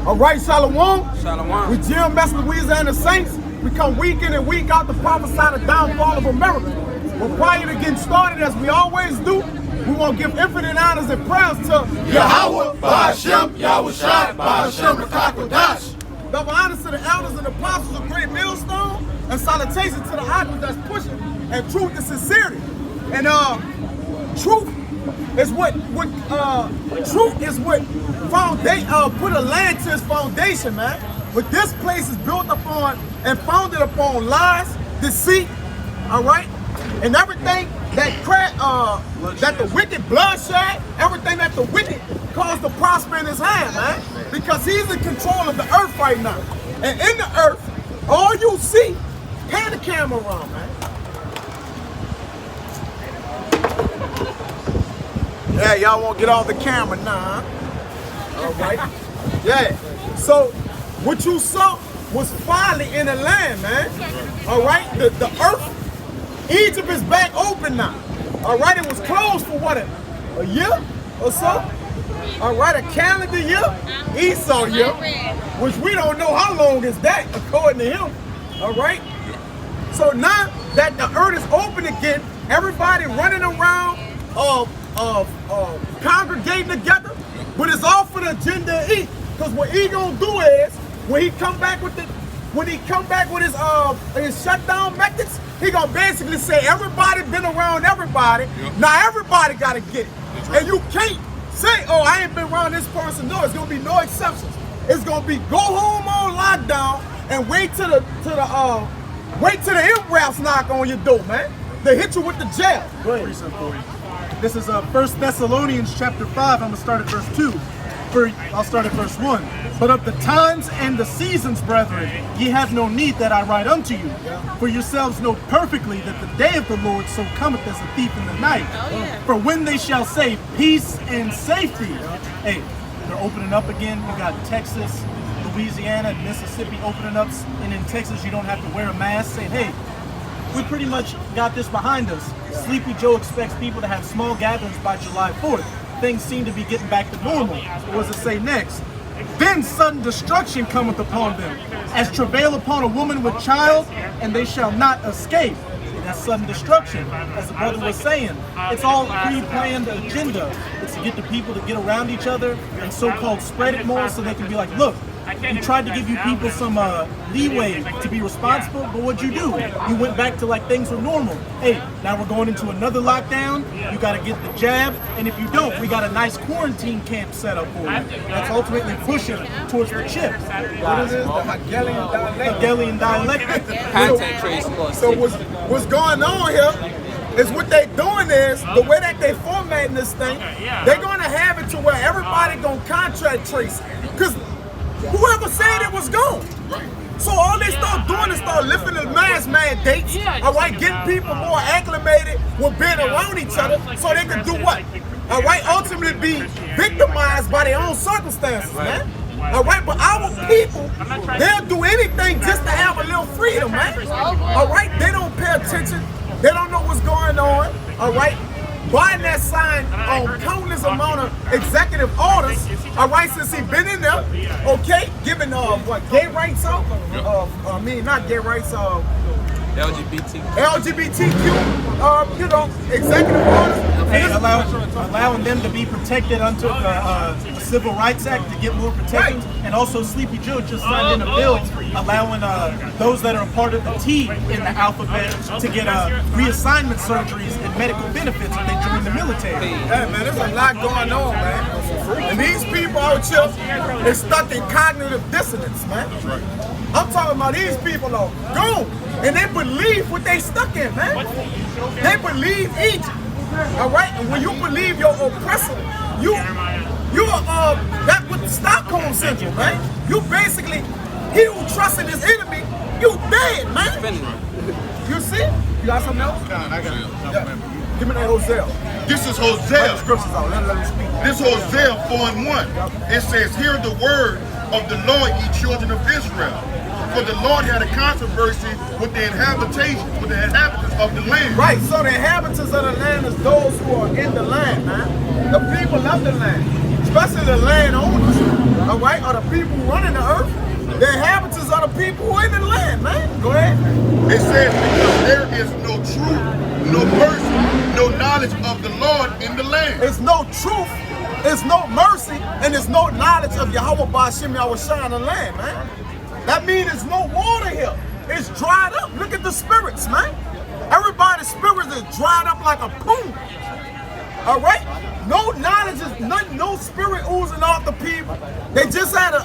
All right, Shalom. Shalom. We GmsLouisianaSaints. We come week in and week out to prophesy the downfall of America. But prior to getting started, as we always do, we want to give infinite honors and prayers to Yahweh, Ba'Hashem, Yahushai, Ba'Hashem, Rakakodash. Double honors to the elders and apostles of Great Millstone, and salutations to the audience that's pushing, and truth and sincerity. And truth is what put a land to its foundation, man. But this place is built upon and founded upon lies, deceit, all right, and everything that the wicked bloodshed, everything that the wicked caused to prosper in his hand, man. Because he's in control of the earth right now. And in the earth, all you see, pan the camera around, man. Yeah, y'all won't get off the camera now, huh? All right. Yeah. So what you saw was folly in the land, man. All right. The earth, Egypt is back open now. All right. It was closed for what, a year or so? All right. A calendar year, Esau year, which we don't know how long is that according to him. All right. So now that the earth is open again, everybody running around, congregating together, but it's all for the agenda to eat. Because what he gonna do is, when he come back with his shutdown methods, he gonna basically say everybody been around everybody. Yep. Now everybody gotta get it. Right. And you can't say, oh, I ain't been around this person. No, it's gonna be no exceptions. It's gonna be go home on lockdown and wait till the MRAPs knock on your door, man. They hit you with the jail. This is 1 Thessalonians chapter 5. I'm going to start at verse 2. I'll start at verse 1. But of the times and the seasons, brethren, ye have no need that I write unto you. For yourselves know perfectly that the day of the Lord so cometh as a thief in the night. For when they shall say peace and safety. Hey, they're opening up again. You got Texas, Louisiana, and Mississippi opening up. And in Texas, you don't have to wear a mask. Saying, hey, we pretty much got this behind us. Sleepy Joe expects people to have small gatherings by July 4th. Things seem to be getting back to normal. What does it say next? Then sudden destruction cometh upon them, as travail upon a woman with child, and they shall not escape. That's sudden destruction. As the brother was saying, it's all pre-planned agenda. It's to get the people to get around each other and so-called spread it more so they can be like, look, we tried to give you people some leeway to be responsible, but what'd you do? You went back to like things were normal. Hey, now we're going into another lockdown. You got to get the jab, and if you don't, we got a nice quarantine camp set up for you. That's ultimately pushing towards the chip. What is it? The Hegelian dialectic. Contact tracing. So what's going on here is what they doing is, the way that they formatting this thing, they're going to have it to where everybody going to contract trace. Because whoever said it was gone. So all they start doing is start lifting the mask mandates, all right, getting people more acclimated with being around each other so they can do what? All right, ultimately be victimized by their own circumstances, man. All right, but our people, they'll do anything just to have a little freedom, man. All right, they don't pay attention. They don't know what's going on, all right? Biden has signed countless amount of executive orders, all right, since he's been in there, okay, giving gay rights out, not gay rights, LGBTQ, executive orders. And allowing them to be protected under the Civil Rights Act to get more protections, and also Sleepy Joe just signed in a bill allowing those that are a part of the T in the alphabet to get reassignment surgeries and medical benefits if they join the military. Yeah, man, there's a lot going on, man. And these people out here, they're stuck in cognitive dissonance, man. I'm talking about these people are gone, and they believe what they stuck in, man. They believe Egypt. All right, and when you believe your oppressor, you're that with the Stockholm syndrome, man. You basically, he who trusted his enemy, you dead, man. You see? You got something else? I got it. Yeah. Give me that Hosea. This is Hosea. Scriptures out. Let him speak. This Hosea 4:1. It says, hear the word of the Lord, ye children of Israel. For the Lord had a controversy with the inhabitants of the land. Right, so the inhabitants of the land is those who are in the land, man. The people of the land. especially the landowners, all right, are the people running the earth. The inhabitants are the people who are in the land, man. Go ahead. It says, because there is no truth, no mercy, no knowledge of the Lord in the land. It's no truth, it's no mercy, and it's no knowledge of Yahweh Ba'Shem Yahushua in the land, man. That means there's no water here. It's dried up. Look at the spirits, man. Everybody's spirits is dried up like a pool. All right? No knowledge is nothing, no spirit oozing off the people. They just had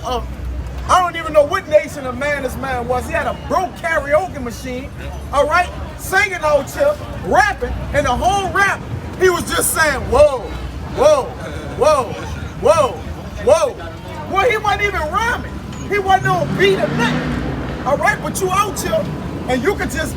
I don't even know what nation of man this man was. He had a broke karaoke machine, all right? Singing out here, rapping, and the whole rap, he was just saying, whoa, whoa, whoa, whoa, whoa. Well, he wasn't even rhyming. He wasn't on beat or nothing. All right, but you out here, and you could just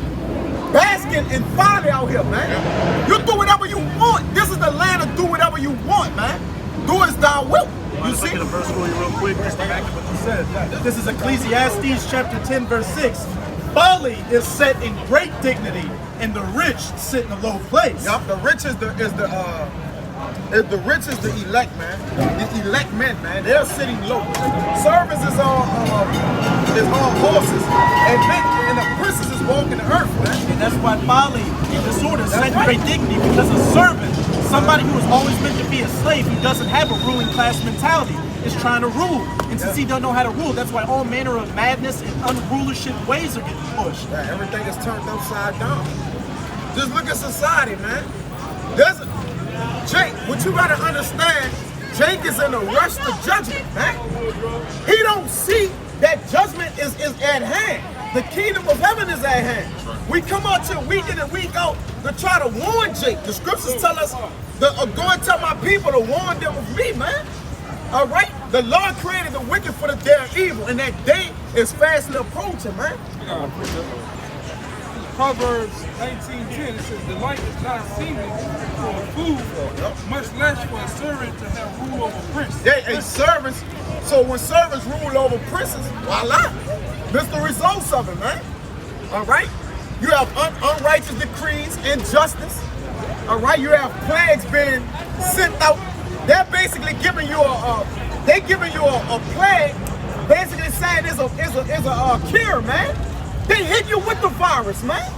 basking and folly out here, man. You do whatever you want. This is the land of do whatever you want, man. Do as thou wilt. You see? Look at a verse for you real quick, just to back up what you said. This is Ecclesiastes chapter 10, verse 6. Folly is set in great dignity, and the rich sit in a low place. Yup, the rich is the elect, man. The elect men, man. They're sitting low. Service is on horses, and the princes is walking the earth, man. And that's why folly and disorder is set in great dignity, because a servant, somebody who was always meant to be a slave, who doesn't have a ruling class mentality, is trying to rule. And since he don't know how to rule, that's why all manner of madness and unrulership ways are getting pushed. Yeah, everything is turned upside down. Just look at society, man. Jake, what you gotta understand, Jake is in a rush to judgment, man. He don't see that judgment is at hand. The kingdom of heaven is at hand. We come out here week in and week out to try to warn Jake. The scriptures tell us, go and tell my people to warn them of me, man. All right? The Lord created the wicked for the day of evil, and that day is fastly approaching, man. Proverbs 19:10, it says, "Delight is not seemly for food, much less for a servant to have rule over a prince." A servants, so when servants rule over princes, voila, this is the results of it, man. All right? You have unrighteous decrees, injustice. All right? You have plagues being sent out. They're basically giving you a plague, basically saying it's a cure, man. They hit you with the virus, man.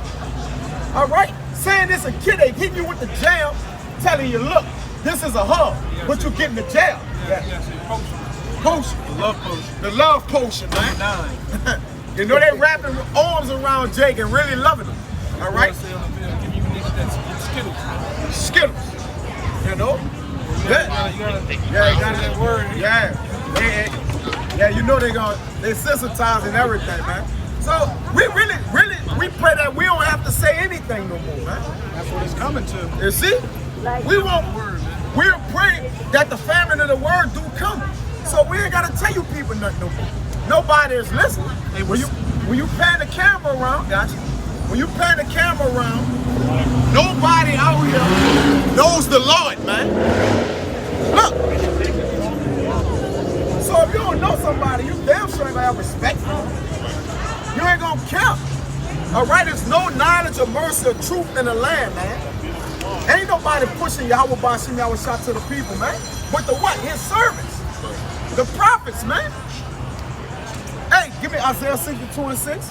All right? Saying it's a kid, they hit you with the jam, telling you, look, this is a hug, but you get in the jail. Potion. The love potion. The love potion, man. You know they wrapping arms around Jake and really loving him. All right? Skittles. You know? Yeah. You got that word. Yeah. You know they sensitizing everything, man. So we really, we pray that we don't have to say anything no more, man. That's what it's coming to. You see? We're praying that the famine of the word do come. So we ain't gotta tell you people nothing no more. Nobody is listening. Hey, when you pan the camera around, gotcha. When you pan the camera around, nobody out here knows the Lord, man. Look. So if you don't know somebody, you damn sure ain't gonna have respect for them. You ain't gonna count. All right, there's no knowledge of mercy or truth in the land, man. Ain't nobody pushing Yahweh Ba'Shem Yahushua to the people, man. But the what? His servants. The prophets, man. Hey, give me Isaiah 60:26.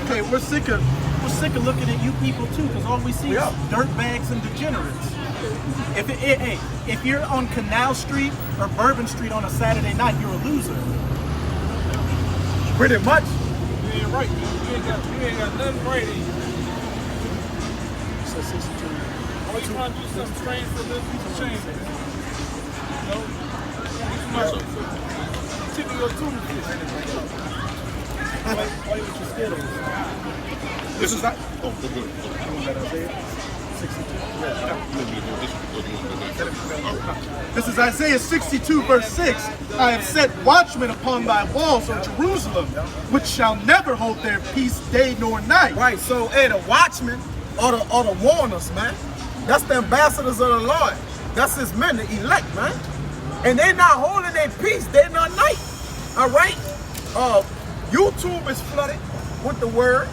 Okay, we're sick of looking at you people too, because all we see is dirtbags and degenerates. If you're on Canal Street or Bourbon Street on a Saturday night, you're a loser. Pretty much. You ain't right, man. You ain't got nothing right in you. So 62. Always trying to do something strange for a little piece of change, man. You know? Tip of your tuna fish. Why you with your Skittles? This is not. Oh, good. 62. This is Isaiah 62, verse 6. I have set watchmen upon thy walls, O Jerusalem, which shall never hold their peace day nor night. Right, so hey, the watchmen are the warners, man. That's the ambassadors of the Lord. That's his men, the elect, man. And they're not holding their peace day nor night. All right? YouTube is flooded with the word.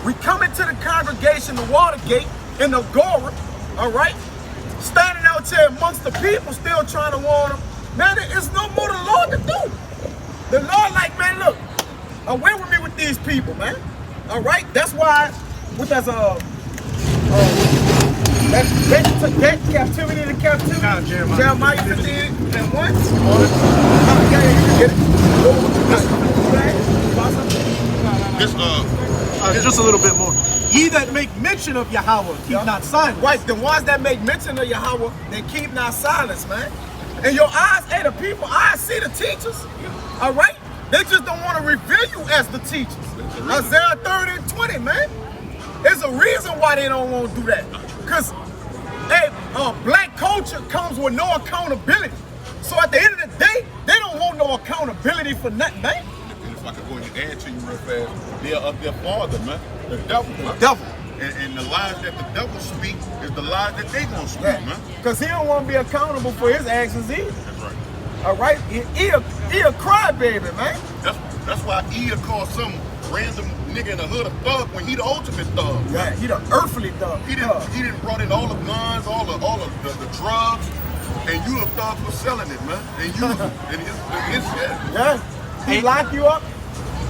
We come into the congregation, the Watergate, in the Agora, all right? Standing out out here amongst the people still trying to warn them. Man, it's no more the Lord to do. The Lord like, man, look, away with me with these people, man. All right? That's why, with that captivity to captivity, Jeremiah 15:1. Yeah, you can get it. Just a little bit more. Ye that make mention of Yahweh, keep not silence. Right, the ones that make mention of Yahweh, they keep not silence, man. And your eyes, hey, the people, eyes see the teachers. All right? They just don't want to reveal you as the teachers. Isaiah 30:20, man. There's a reason why they don't want to do that. Because, hey, black culture comes with no accountability. So at the end of the day, they don't want no accountability for nothing, man. And if I could go and add to you real fast, they're of their father, man. The devil, man. The devil. And the lies that the devil speak is the lies that they gonna speak, man. Because he don't want to be accountable for his actions either. That's right. All right? He a crybaby, man. That's why Ia called some random nigga in the hood a thug when he the ultimate thug. Yeah, he the earthly thug. He didn't brought in all the guns, all the drugs, and you the thug for selling it, man. And you and his shit. Yeah. He lock you up,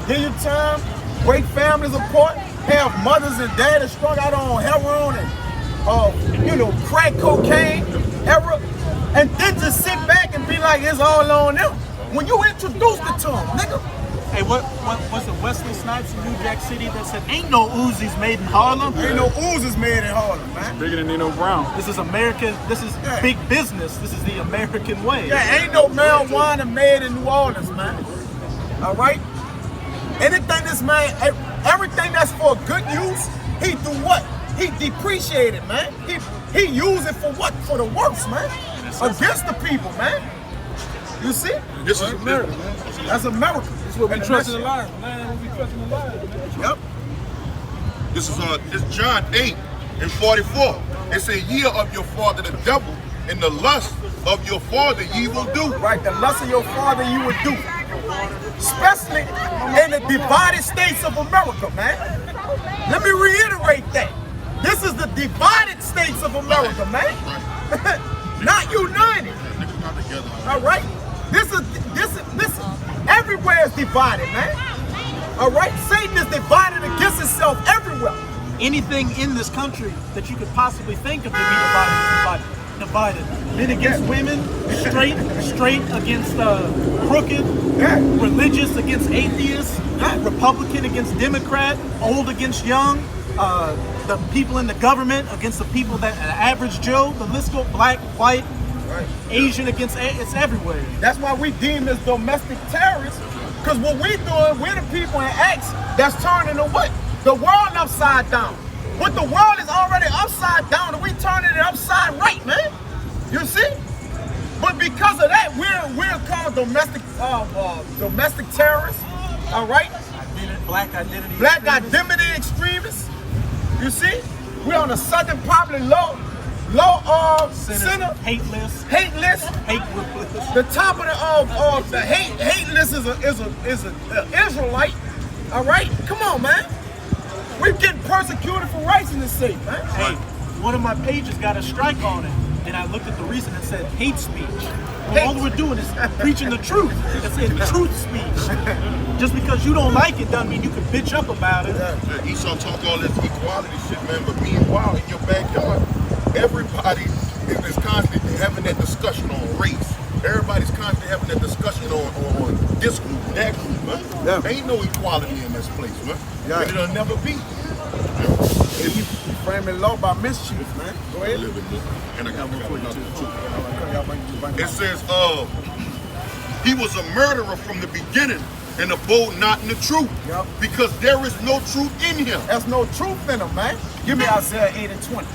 give you time, break families apart, have mothers and daddies strung out on heroin and crack cocaine, and then just sit back and be like, it's all on them. When you introduced it to them, nigga. Hey, what was it Wesley Snipes in New Jack City that said, ain't no Uzis made in Harlem? Ain't no Uzis made in Harlem, man. Bigger than Nino Brown. This is American, this is big business. This is the American way. Yeah, ain't no marijuana made in New Orleans, man. All right? Anything this man, everything that's for good use, he do what? He depreciate it, man. He use it for what? For the worst, man. Against the people, man. You see? This is America, man. That's America. That's what we trust in the lives, man. We trust in the lives, man. Yep. This is John 8:44. It says, "Ye are of your father the devil, and the lust of your father ye will do." Right, the lust of your father you would do. Especially in the divided states of America, man. Let me reiterate that. This is the divided states of America, man. Not united. All right? Listen, everywhere is divided, man. All right? Satan is divided against itself everywhere. Anything in this country that you could possibly think of to be divided. Men against women, straight against crooked, religious against atheists, Republican against Democrat, old against young, the people in the government against the people that average Joe, the list goes black, white, Asian against, it's everywhere. That's why we deem this domestic terrorists, because what we doing, we're the people in acts that's turning the what? The world upside down. But the world is already upside down, and we turning it upside right, man. You see? But because of that, we're called domestic terrorists. All right? Black identity. Black identity extremists. You see? We're on the Southern Poverty Law Center. Hate list. Hate list. The top of the hate list is an Israelite. All right? Come on, man. We're getting persecuted for rights in this state, man. Hey, one of my pages got a strike on it, and I looked at the reason and said hate speech. Well, all we're doing is preaching the truth. It's truth speech. Just because you don't like it doesn't mean you can bitch up about it. Yeah, Esau talk all this equality shit, man, but meanwhile, in your backyard, everybody is constantly having that discussion on race. Everybody's constantly having that discussion on this group, that group, man. Yeah. Ain't no equality in this place, man. Yeah. And it'll never be. If you framing law by mischief, man. Go ahead. And I got another too. It says, he was a murderer from the beginning and abode not in the truth. Yep. Because there is no truth in him. There's no truth in him, man. Give me Isaiah 8:20.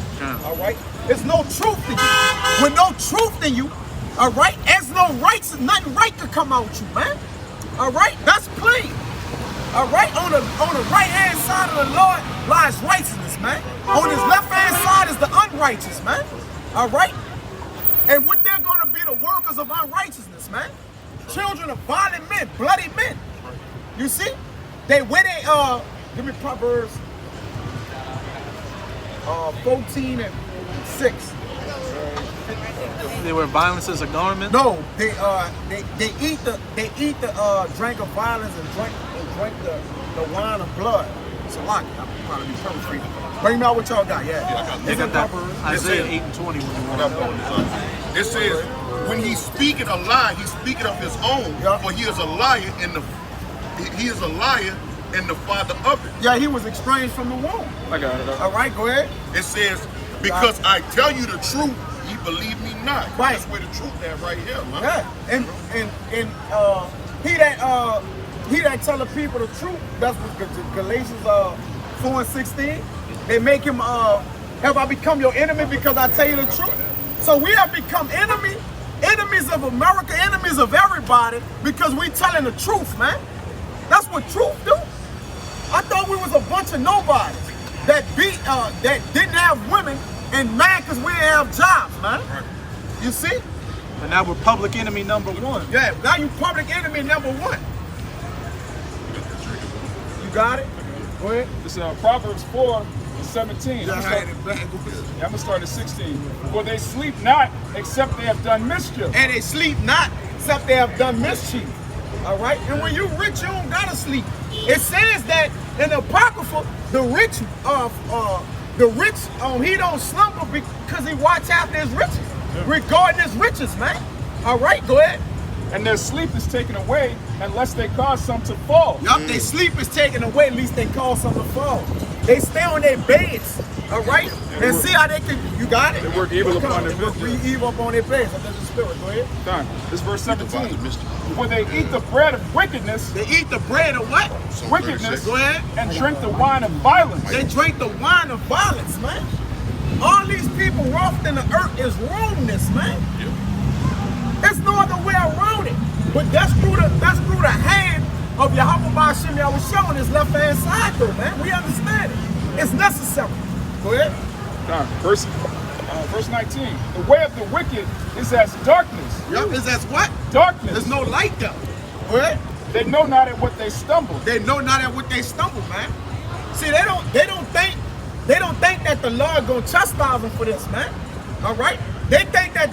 All right? There's no truth in you. With no truth in you, all right? There's no rights. Nothing right to come out you, man. All right? That's plain. All right? On the right-hand side of the Lord lies righteousness, man. On his left-hand side is the unrighteous, man. All right? And what they're going to be the workers of unrighteousness, man. Children of violent men, bloody men. You see? Give me Proverbs 14:6. They wear violence as a garment. No, they eat the drink of violence and drink the wine of blood. It's a lot. I'm trying to be perfect. Bring me out what y'all got. Yeah. They got that Isaiah 8:20 when you want to. It says, when he speaketh a lie, he speaketh of his own, for he is a liar and the father of it. Yeah, he was estranged from the womb. I got it. All right, go ahead. It says, because I tell you the truth, ye believe me not. Right. That's where the truth is right here, man. Yeah, and he that tell the people the truth. That's what Galatians 4:16. They make him have I become your enemy because I tell you the truth. So we have become enemies of America, enemies of everybody because we telling the truth, man. That's what truth do. I thought we was a bunch of nobodies that didn't have women and mad because we didn't have jobs, man. You see? And now we're public enemy number one. Yeah, now you public enemy number one. You got it? Go ahead. It's Proverbs 4:17. I'm gonna start at 16. For they sleep not except they have done mischief. And they sleep not except they have done mischief. All right? And when you rich, you don't gotta sleep. It says that in the Apocrypha, the rich, he don't slumber because he watch after his riches, regarding his riches, man. All right, go ahead. And their sleep is taken away unless they cause some to fall. Yup, their sleep is taken away, at least they cause some to fall. They stay on their beds, all right? And see how they can, you got it? They work evil upon their beds. They work evil upon their beds. That's the spirit, go ahead. Done. This is verse 17. For they eat the bread of wickedness. They eat the bread of what? Wickedness. Go ahead. And drink the wine of violence. They drink the wine of violence, man. All these people roughed in the earth is wrongness, man. There's no other way around it. But that's through the hand of Yahweh Ba'Shem Yahushua on his left hand side, though, man. We understand it. It's necessary. Go ahead. Done. Verse 19. The way of the wicked is as darkness. Yep, it's as what? Darkness. There's no light there. Go ahead. They know not at what they stumble. They know not at what they stumble, man. See, they don't think that the Lord gonna chastise them for this, man. All right? They think that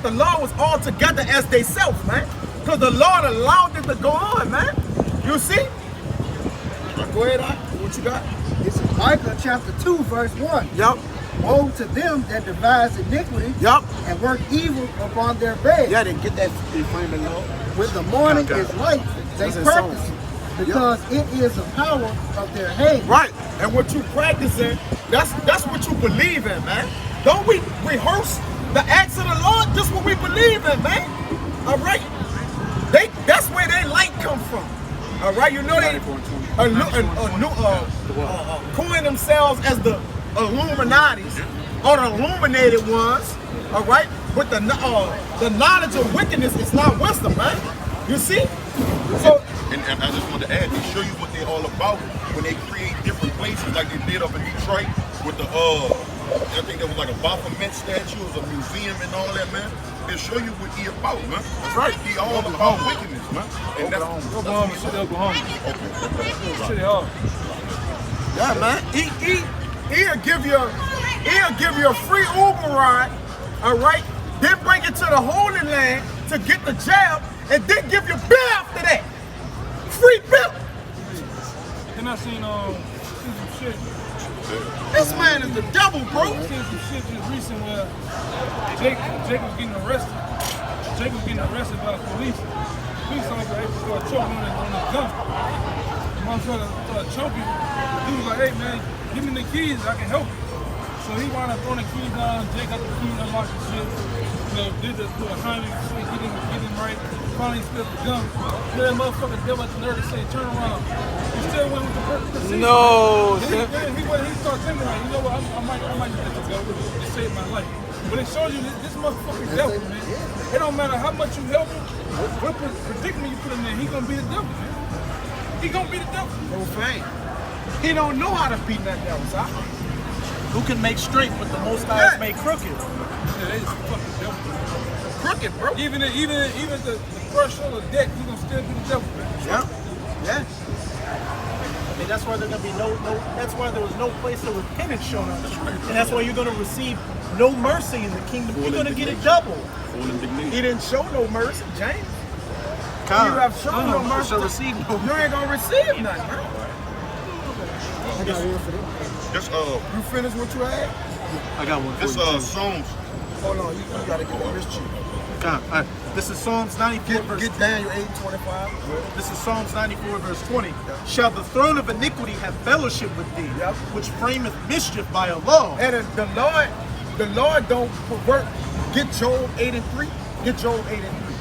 the law was all together as they self, man. Because the Lord allowed it to go on, man. You see? Go ahead, what you got? This is Micah chapter 2, verse 1. Yup. Woe to them that devise iniquity Yup. and work evil upon their bed. Yeah, they get that flaming law. When the morning is light, they That's in purpose Psalms. it, because it is the power of their hand. Right. And what you practicing, that's what you believe in, man. Don't we rehearse the acts of the Lord? Just what we believe in, man. All right. That's where their light come from. All right. You know they coin themselves as the Illuminatis or the illuminated ones. All right. But the knowledge of wickedness is not wisdom, man. You see? So. And I just wanted to add, they show you what they're all about when they create different places like they did up in Detroit with the I think there was like a Baphomet statue, it was a museum and all that, man. They show you what he about, man. That's right. He all about wickedness, man. And that's Oklahoma, City, Oklahoma. City Hall. Yeah, man. He'll give you a free Uber ride, all right? Then bring you to the Holy Land to get the jab, and then give you bill after that. Free bill. Then I seen some shit. This man is the devil, bro. I seen some shit just recent where Jake was getting arrested. Jake was getting arrested by the police. Police officer started choking on his gun. The motherfucker started choking. He was like, hey man, give me the keys, I can help you. So he wound up throwing the keys down, Jake got the keys, unlocked the shit. You know, did the timing, get him right. Finally split the gun. That motherfucker devil at the nerve to say, turn around. He still went with the person. No, He started thinking like, you know what, I might let this go. It saved my life. But it shows you this motherfucker's devil, man. It don't matter how much you help him, what predicament you put him in, he gonna be the devil, man. He gonna be the devil. Profane. He don't know how to beat that devil, huh? Who can make straight but the Most High make crooked? Yeah, they just fucking devil. Crooked, bro. Even the first show of deck, he gonna still be the devil, man. Yeah. Yeah. That's why there's gonna be no. That's why there was no place of repentance shown up, and that's why you're gonna receive no mercy in the kingdom. You're gonna get it double. He didn't show no mercy, James. You have shown no mercy. Receive no. You ain't gonna receive nothing, man. I got one for them. This You finished what you had? I got one. this Psalms. Hold on, you gotta get the mischief. This is Psalms 94 verse. Get Daniel 8:25. This is Psalms 94 verse 20. Shall the throne of iniquity have fellowship with thee, Yep. which frameth mischief by a law? And the Lord don't pervert. Get Job 8:3. Get Job 8:3.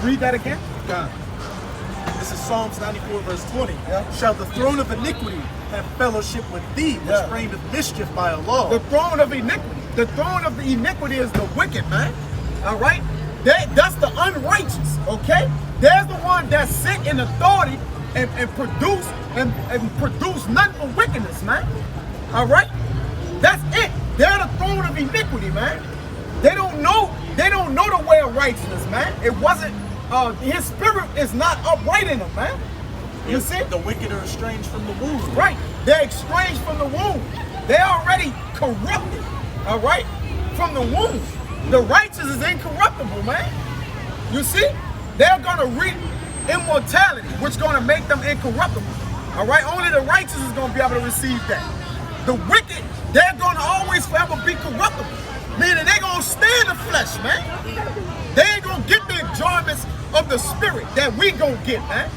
Read that again. God. This is Psalms 94 verse 20. Yeah. Shall the throne of iniquity have fellowship with thee, which Yeah. frameth mischief by a law? The throne of iniquity. The throne of the iniquity is the wicked, man. All right? That's the unrighteous, okay? There's the one that sit in authority and produce nothing but wickedness, man. All right? That's it. They're the throne of iniquity, man. They don't know the way of righteousness, man. It wasn't his spirit is not upright in them, man. You see? The wicked are estranged from the womb. Right. They're estranged from the womb. They're already corrupted, all right, from the womb. The righteous is incorruptible, man. You see? They're going to reap immortality, which is going to make them incorruptible, all right? Only the righteous is going to be able to receive that. The wicked, they're going to always forever be corruptible, meaning they're going to stay in the flesh, man. They ain't going to get the enjoyments of the spirit that we going to get, man.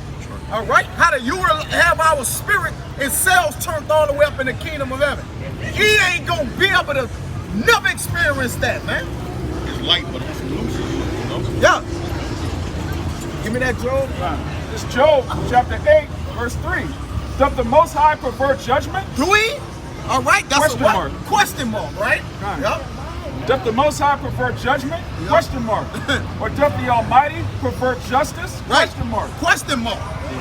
All right? How do you have our spirit and cells turned all the way up in the kingdom of heaven? He ain't going to be able to never experience that, man. It's light, but it's loose. You know? Yeah. Give me that, Job. It's Job chapter 8, verse 3. Doth the Most High pervert judgment? Do we? All right. That's Question a what? mark. Question mark, right? Right. Yep. Doth the Most High pervert judgment? Yep. Question mark. Or doth the Almighty pervert justice? Right. Question mark. Question mark.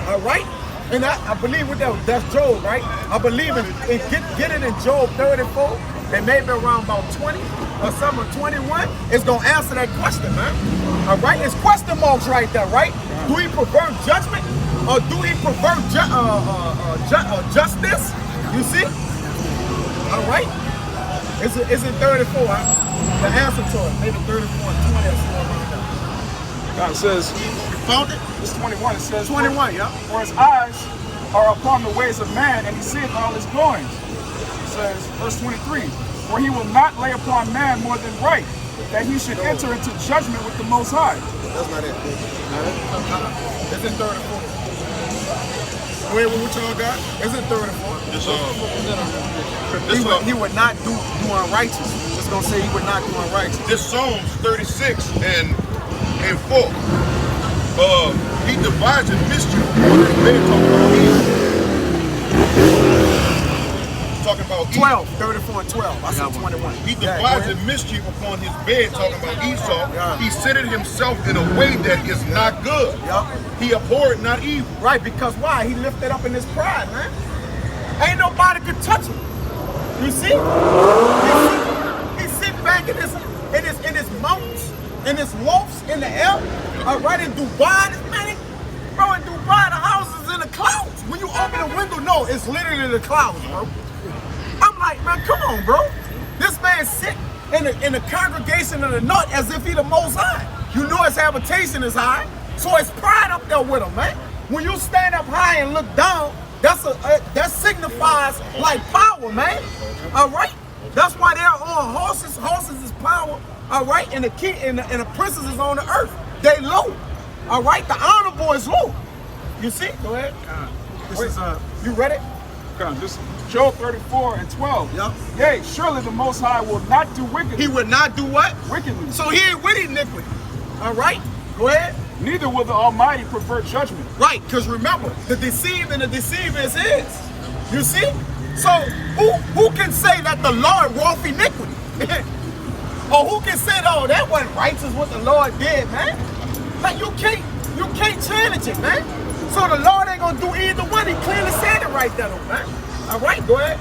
All right. And I believe with that's Job, right? I believe get it in Job 34 and maybe around about 20 or something, 21. It's going to answer that question, man. All right? It's question marks right there, right? Do he pervert judgment or do he pervert justice? You see? All right? It's in 34. The answer to it, maybe 34 and 20 or something around there. God says, You found it? it's 21, it says, 21, yeah. For his eyes are upon the ways of man, and he seeth all his goings. It says, verse 23, for he will not lay upon man more than right, that he should enter into judgment with the Most High. That's not it. It's in 34. Wait, what y'all got? It's in 34. He would not do unrighteous. It's gonna say he would not do unrighteous. This Psalms 36 and 4. He divides in mischief on his bed talking about 12, 34 and 12. I said 21. He divides in mischief upon his bed talking about Esau. Yeah. He seated himself in a way that is not good. Yup. He abhorred not evil. Right, because why? He lifted up in his pride, man. Ain't nobody could touch him. You see? He's sitting back in his mountains, in his lofts in the air. Right in Dubai, man. Bro, in Dubai, the house is in the clouds. When you open the window, no, it's literally the clouds, bro. I'm like, man, come on, bro. This man sit in the congregation of the north as if he the Most High. You know his habitation is high, so it's pride up there with him, man. When you stand up high and look down, that signifies like power, man. All right. That's why they're on horses. Horses is power. All right. And the king and the princess is on the earth. They low. All right. The honorable is low. You see? Go ahead. You read it? This Job 34 and 12. Yep. Yea, surely the Most High will not do wickedly. He would not do what? Wickedly. So he ain't with iniquity. All right. Go ahead. Neither will the Almighty pervert judgment. Right, because remember, the deceived and the deceiver is his. You see? So who can say that the Lord wrought iniquity? Or who can say, oh, that wasn't righteous what the Lord did, man? Like you can't challenge it, man. So the Lord ain't gonna do either one. He clearly said it right there, though, man. All right, go ahead.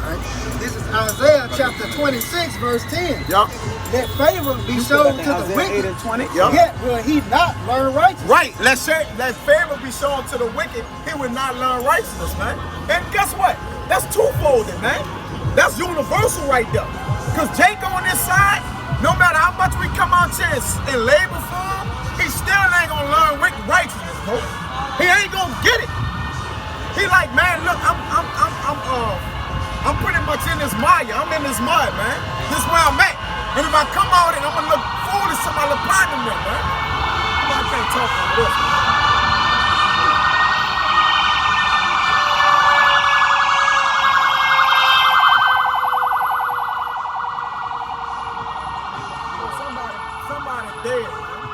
I right? This is Isaiah chapter 26, verse 10. Yup. Let favor be shown to the Isaiah wicked, 8 and 20. Yup. yet will he not learn righteousness. Right. Let favor be shown to the wicked. He will not learn righteousness, man. And guess what? That's twofolded, man. That's universal right there. Because Jake on this side, no matter how much we come out here and labor for him, he still ain't gonna learn righteousness, bro. He ain't gonna get it. He like, man, look, I'm pretty much in this mire. I'm in this mud, man. This is where I'm at. And if I come out and I'm gonna look foolish to my little partner, man. I can't talk like this, man. Somebody dead, man.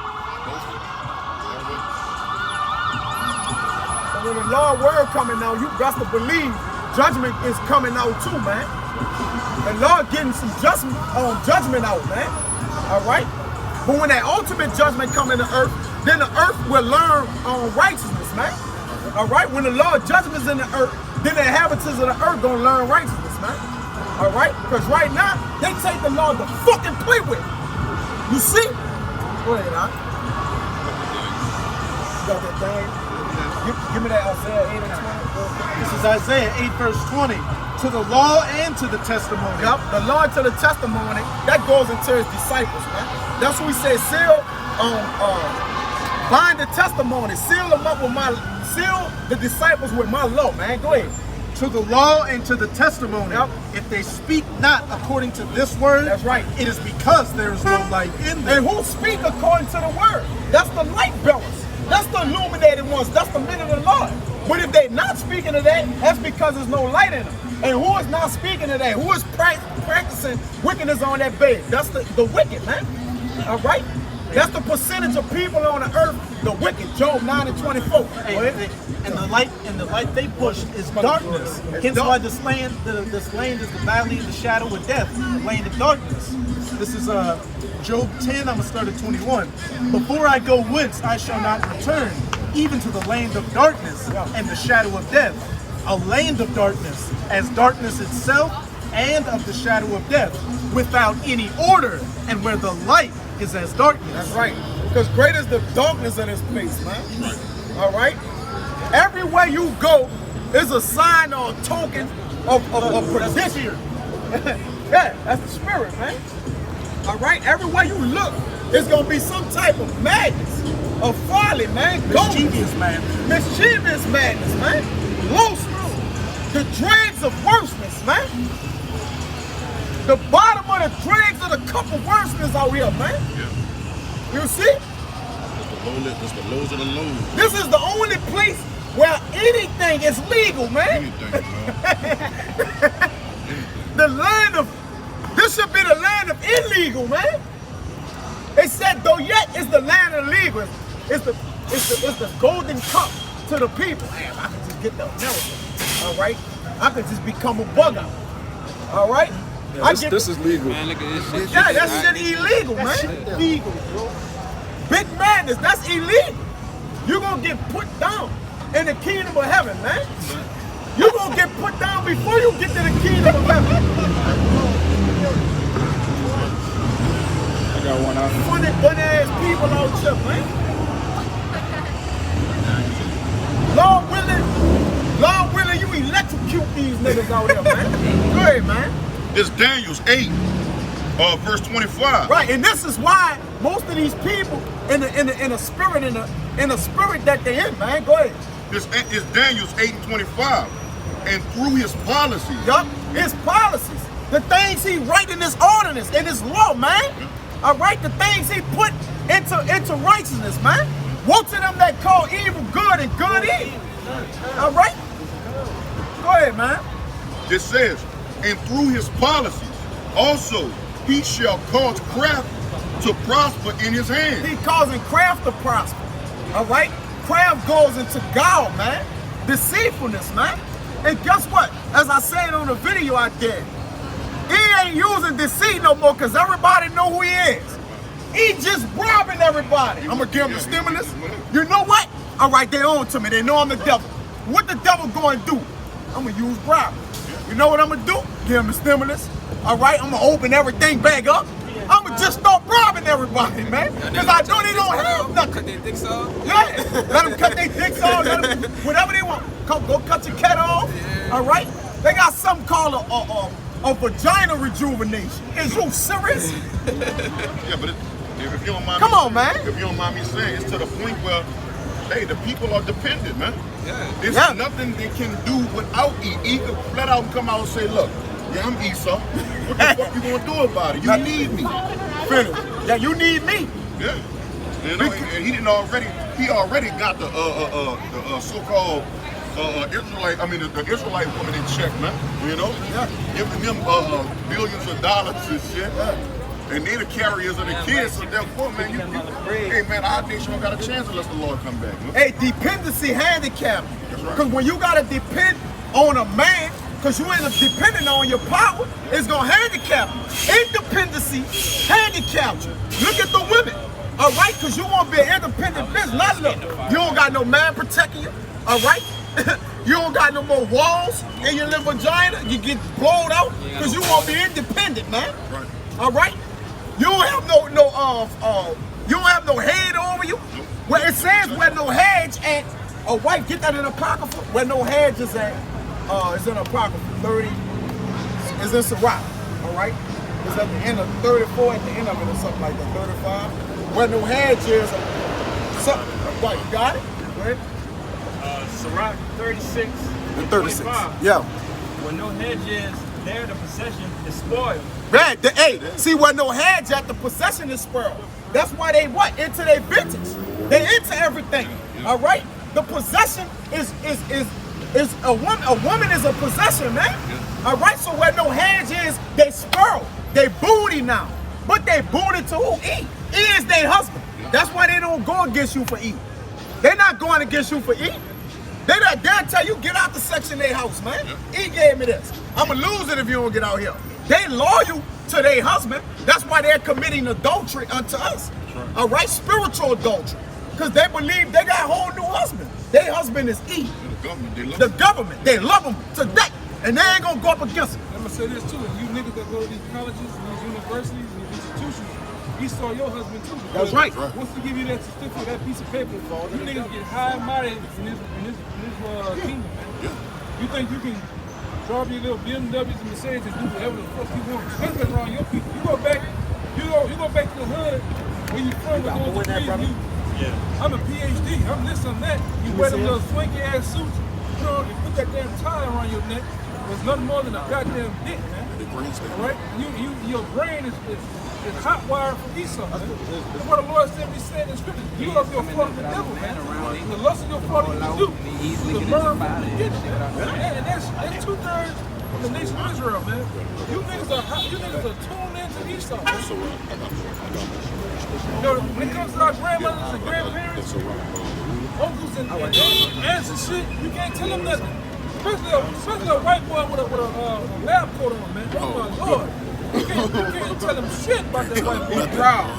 But when the Lord word coming out, you got to believe judgment is coming out too, man. The Lord getting some judgment out, man. All right? But when that ultimate judgment come in the earth, then the earth will learn righteousness, man. All right? When the Lord judgment is in the earth, then the inhabitants of the earth gonna learn righteousness, man. All right? Because right now, they take the Lord to fucking play with. You see? Go ahead, huh? You got that thing? Give me that Isaiah 8 and 20. This is Isaiah 8 verse 20. To the law and to the testimony. Yep, the law to the testimony, that goes into his disciples, man. That's what we say, bind the testimony, seal the disciples with my law, man. Go ahead. To the law and to the testimony. Yep. If they speak not according to this word, That's right. it is because there is no light in them. And who speak according to the word? That's the light bearers. That's the illuminated ones. That's the men of the Lord. But if they're not speaking of that, that's because there's no light in them. And who is not speaking of that? Who is practicing wickedness on that bed? That's the wicked, man. All right? That's the percentage of people on the earth, the wicked. Job 9 and 24. And the light they push is darkness. Hence why this land is the valley of the shadow of death, the land of darkness. This is Job 10, I'm gonna start at 21. Before I go whence I shall not return, even to the land of darkness and the shadow of death. A land of darkness, as darkness itself, and of the shadow of death, without any order, and where the light is as darkness. That's right. Because great is the darkness of this place, man. All right? Everywhere you go is a sign or a token of perdition. Yeah, that's the spirit, man. All right? Everywhere you look, it's going to be some type of madness, of folly, man. Mischievous madness. Mischievous madness, man. Loose. The dregs of worseness, man. The bottom of the dregs of the cup of worseness out here, man. You see? That's the lows of the lows. This is the only place where anything is legal, man. Anything, man. This should be the land of illegal, man. They said, though yet it's the land of legal. It's the golden cup to the people. Man, I can just get the American. All right? I could just become a bugger. All right? Yeah, this is legal. Man, look at this shit. Yeah, that shit illegal, man. Legal, bro. Big madness, that's illegal. You're gonna get put down in the kingdom of heaven, man. You're gonna get put down before you get to the kingdom of heaven. I got one out. Funny ass people out here, man. Lord willing, you electrocute these niggas out there, man. Go ahead, man. It's Daniel's 8, verse 25. Right, and this is why most of these people in a spirit that they're in, man. Go ahead. It's Daniel's 8 and 25. And through his policies. Yup, his policies. The things he write in his ordinance, in his law, man. All right, the things he put into righteousness, man. Woe to them that call evil good and good evil. All right? Go ahead, man. It says, and through his policies also he shall cause craft to prosper in his hand. He causing craft to prosper. All right? Craft goes into guile, man. Deceitfulness, man. And guess what? As I said on the video out there, he ain't using deceit no more because everybody know who he is. He just robbing everybody. I'm going to give him the stimulus. You know what? All right, they own to me. They know I'm the devil. What the devil going to do? I'm going to use bribery. You know what I'm gonna do? Give them the stimulus. All right, I'm gonna open everything back up. I'm gonna just start robbing everybody, man. Because I know they don't have nothing. Cut their dicks off. Yeah, let them cut their dicks off, let them, whatever they want. Go cut your cat off. All right, they got something called a vagina rejuvenation. Is you serious? Yeah, but if you don't mind, Come on, man. If you don't mind me saying, it's to the point where, hey, the people are dependent, man. Yeah. There's nothing they can do without E. E could flat out come out and say, look, yeah, I'm Esau. What the fuck you gonna do about it? You need me. Finish. Yeah, you need me. Yeah. You know, and he already got the so-called the Israelite woman in check, man. You know? Yeah. Giving them billions of dollars and shit. And they're the carriers of the kids, so therefore, man, hey man, our nation don't got a chance unless the Lord come back. Man. Hey, dependency handicap. That's right. Because when you gotta depend on a man, because you end up depending on your power, it's gonna handicap you. Independency handicaps you. Look at the women, all right? Because you want to be an independent business. Now look, you don't got no man protecting you, all right? You don't got no more walls in your little vagina. You get blown out because you want to be independent, man. Right. All right? You don't have you don't have no head over you. Where it says where no hedge at, a wife, get that in Apocrypha. Where no hedge is at, it's in Apocrypha 30. It's in Sirach, all right? It's at the end of 34, at the end of it or something like that, 35. Where no hedge is, something. Right, you got it? Go ahead. Sirach 36 And 36. 25. Yeah. When no hedge is, there the possession is spoiled. Right. Hey, see where no hedge at, the possession is spoiled. That's why they what? Into their vintage. They into everything. All right? The possession is a woman. A woman is a possession, man. All right? So where no hedge is, they spoil. They booty now. But they booty to who? E. E is their husband. That's why they don't go against you for E. They're not going against you for E. They'll tell you, get out the section of their house, man. E gave me this. I'm going to lose it if you don't get out here. They loyal to their husband. That's why they're committing adultery unto us. All right? Spiritual adultery. Because they believe they got a whole new husband. Their husband is E. The government, they love them to death. And they ain't going to go up against them. I'm going to say this too. You niggas that go to these colleges and these universities and these institutions, he saw your husband too. That's right. Once they give you that certificate, that piece of paper, you niggas get high and mighty in this kingdom, man. You think you can drive your little BMWs and Mercedes and do whatever the fuck you want, especially around your people. You go back to the hood where you from with those degrees. I'm a PhD. I'm this, I'm that. You wear them little swanky ass suits, you know, and put that damn tie around your neck. There's nothing more than a goddamn dick, man. All right? Your brain is hot wired from Esau, man. That's what the Lord said we said in Scripture. You love your father the devil, man. The lust of your father you do. The murder from the beginning, man. And that's 2/3 of the nation of Israel, man. You niggas are tuned into Esau. You know, when it comes to our grandmothers and grandparents, uncles and aunts and shit, you can't tell them nothing. Especially a white boy with a lab coat on, man. Oh my Lord. You can't tell them shit about that white boy. Proud.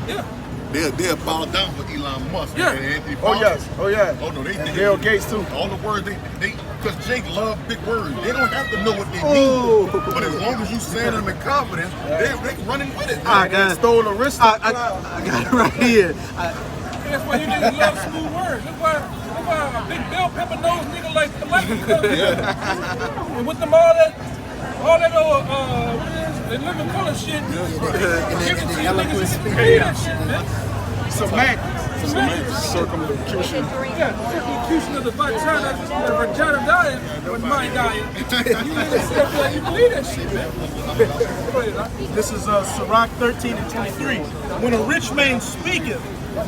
Yeah. They'll bow down for Elon Musk Yeah. and Anthony Oh, Fauci. yes. Oh, yeah. Oh no, they Bill Gates, too. All the words because Jake love big words. They don't have to know what they mean. But as long as you saying them in confidence, they running with it. I got Stole the wrist. I got it right here. That's why you niggas love smooth words. That's why a big bell pepper nose nigga like and with them all that what it is, the living color shit. Give it to you niggas and read that shit, man. Semantics. Circumlocution. Yeah, circumlocution of the vagina dying with my dying. You niggas sit up there and you believe that shit, man. Go ahead, huh? This is Sirach 13 and 23. When a rich man speaketh,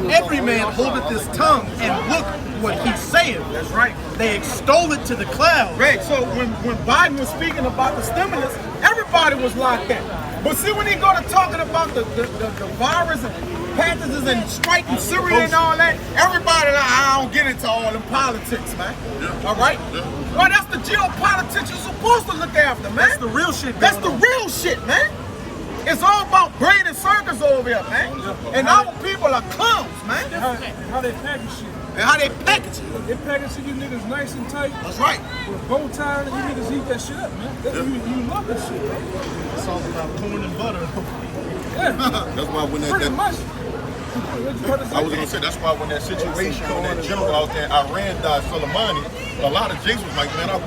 every man holdeth his tongue, and look what he saith. That's right. They extol it to the clouds. Right, so when Biden was speaking about the stimulus, everybody was locked in. But see, when he go to talking about the virus and pathogens and striking Syria and all that, everybody, I don't get into all them politics, man. All right? Well, that's the geopolitics you're supposed to look after, man. That's the real shit. That's the real shit, man. It's all about brain and circus over here, man. And our people are clowns, man. How they package shit. And how they package it. They package you niggas nice and tight. That's right. With a bow tie, and you niggas eat that shit up, man. You love that shit, bro. It's all about corn and butter. Yeah. That's why when Pretty much. I was gonna say that's why when that situation when that general out there, Iran died, Soleimani, a lot of Jakes was like, man, I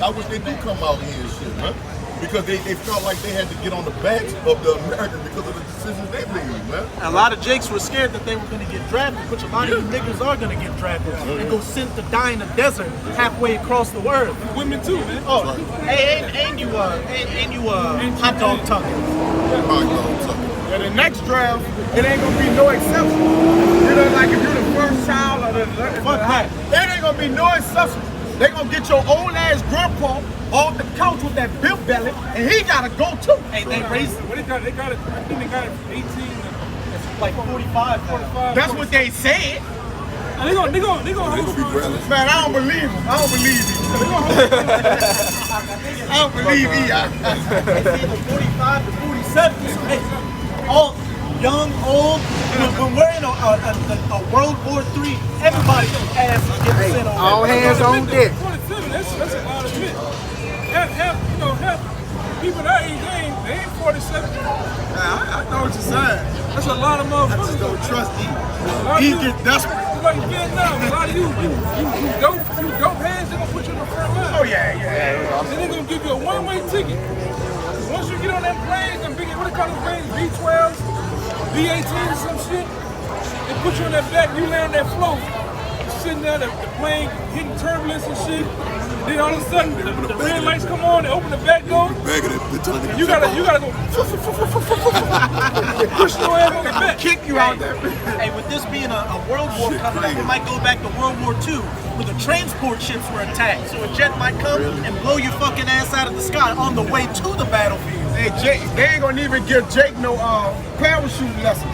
wish they do come out here and shit, man. Because they felt like they had to get on the backs of the Americans because of the decisions they made, man. A lot of Jakes were scared that they were going to get drafted, which a lot of you niggas are going to get drafted and go sent to die in the desert halfway across the world. Women too, man. Oh, hey, and you hot dog tucker. And the next draft, it ain't gonna be no exception. You know, like if you're the first child or the there ain't gonna be no exception. They gonna get your old ass grandpa off the couch with that built belly, and he gotta go too. Hey, they raised it. What they got it. I think they got it from 18 to Like 45. That's what they said. and they gonna hold you. Man, I don't believe him. I don't believe him. I don't believe he. It's either 45 to 47. So, hey, all young, old, when we're in a World War III, everybody's ass is getting sent over. All hands on deck. 47, that's a lot of shit. Half people that age, they ain't 47. I know what you're saying. That's a lot of motherfuckers. I just don't trust A him. lot of He you- get desperate. It's like Vietnam. A lot of you dope heads, they gonna put you in the front line. Oh yeah. Then they gonna give you a one-way ticket. Once you get on that plane, them big, what they call those planes, B-12s, B-18s or some shit, they put you on that back, you land on that float, sitting there, the plane hitting turbulence and shit. Then all of a sudden, the red lights come on, they open the back door. You gotta go push your ass on the back. Kick you out there. Hey, with this being a world war coming up, it might go back to World War II, where the transport ships were attacked. So a jet might come and blow your fucking ass out of the sky on the way to the battlefield. Hey, Jake, they ain't gonna even give Jake no parachute lessons.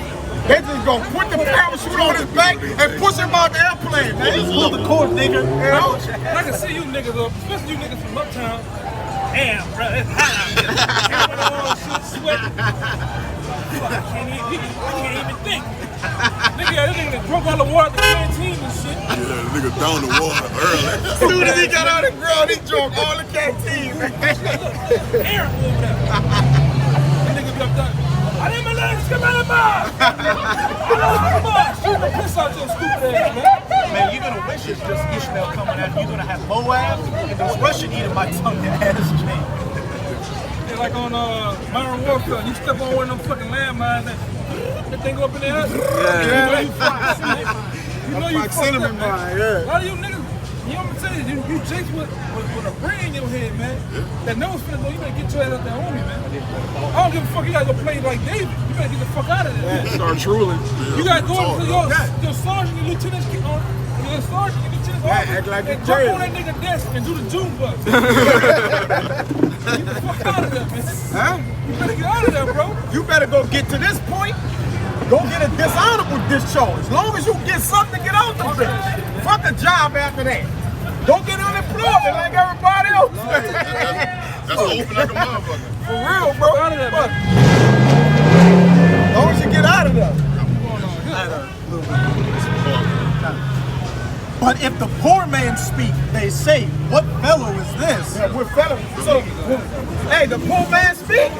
They just gonna put the parachute on his back and push him out the airplane, man. Pull the cord, nigga. You know? I can see you niggas up, especially you niggas from uptown. Damn, bro, it's hot out here. Camera on, shit, sweating. Fuck, I can't even think. Nigga, this nigga drunk all the water at the canteen and shit. Yeah, the nigga down the water early. As soon as he got out of the ground, he drunk all the canteen, man. Aaron over there. That nigga be up there. I need my legs, come out of the bar. Shoot the piss out your stupid ass, man. Man, you're gonna wish it's just Ishmael coming out. You're gonna have Moab and those Russian eating my tongue and ass Jake. It's like on Modern Warfare, you step on one of them fucking landmines and that thing go up in the air. Yeah. You know you fucked up, cinnamon man. mine, yeah. A lot of you niggas, you know what I'm saying? You Jakes with a brain in your head, man. That knows finna go, you better get your ass out there on me, man. I don't give a fuck, you gotta go play like David. You better get the fuck out of there. Start drooling. You gotta go into your sergeant and lieutenant's on. Your sergeant and lieutenant's on. act like and you jump jail. on that nigga desk and do the June bug. Get the fuck out of there, man. Huh? You better get out of there, bro. You better go get to this point. Go get a dishonorable discharge. As long as you get something to get out the bitch. Fuck a job after that. Don't get unemployed like everybody else. That's open like a motherfucker. For real, bro. Out of there, man. As long as you get out of there. But if the poor man speak, they say, what fellow is this? Yeah, we're fellas. So, hey, the poor man speak.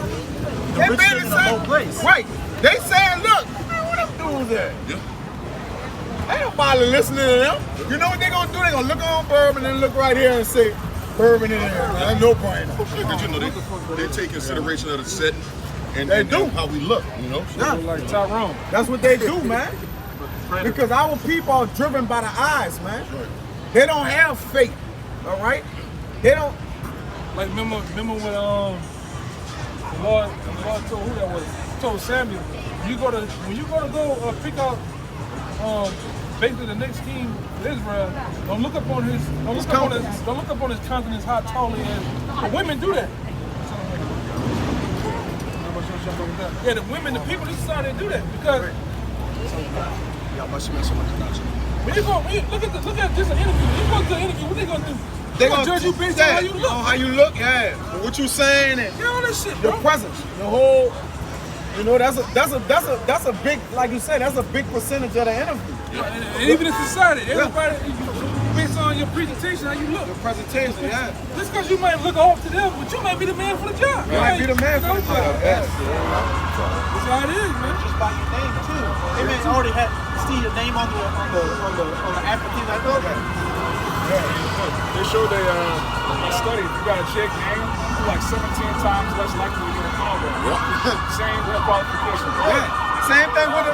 They rich made live it in a low place. say, right. They saying, look, man, what them dudes at? Yeah. Ain't nobody listening to them. You know what they gonna do? They gonna look on Bourbon and look right here and say, Bourbon in there, man. No brainer. Because, you know, they take consideration of the setting and, They and do. how we look, you know? So, Like Tyrone. That's what they do, man. Because our people are driven by the eyes, man. They don't have faith, all right? They don't. Like remember when the Lord told who that was? Told Samuel, when you go to pick out basically the next king of Israel, don't look up on his countenance, how tall he is. The women do that. Yeah, the women, the people inside, they do that because when you look at just an interview, when you go to an interview, what they gonna do? They gonna judge you based on how you look. On how you look, yeah. What you saying and You know all that shit, your bro. presence, your whole. You know, that's a big, like you said, that's a big percentage of the interview. And even in society, everybody, based on your presentation, how you look. Your presentation, yeah. Just because you might look off to them, but you might be the man for the job. You might be the man for the job. Yes. That's how it is, man. Just by your name too. They may already had see your name on the application. I thought. They showed a study. If you got a Jake name, you're like 17 times less likely to get a call back. Same qualifications. Yeah. Same thing with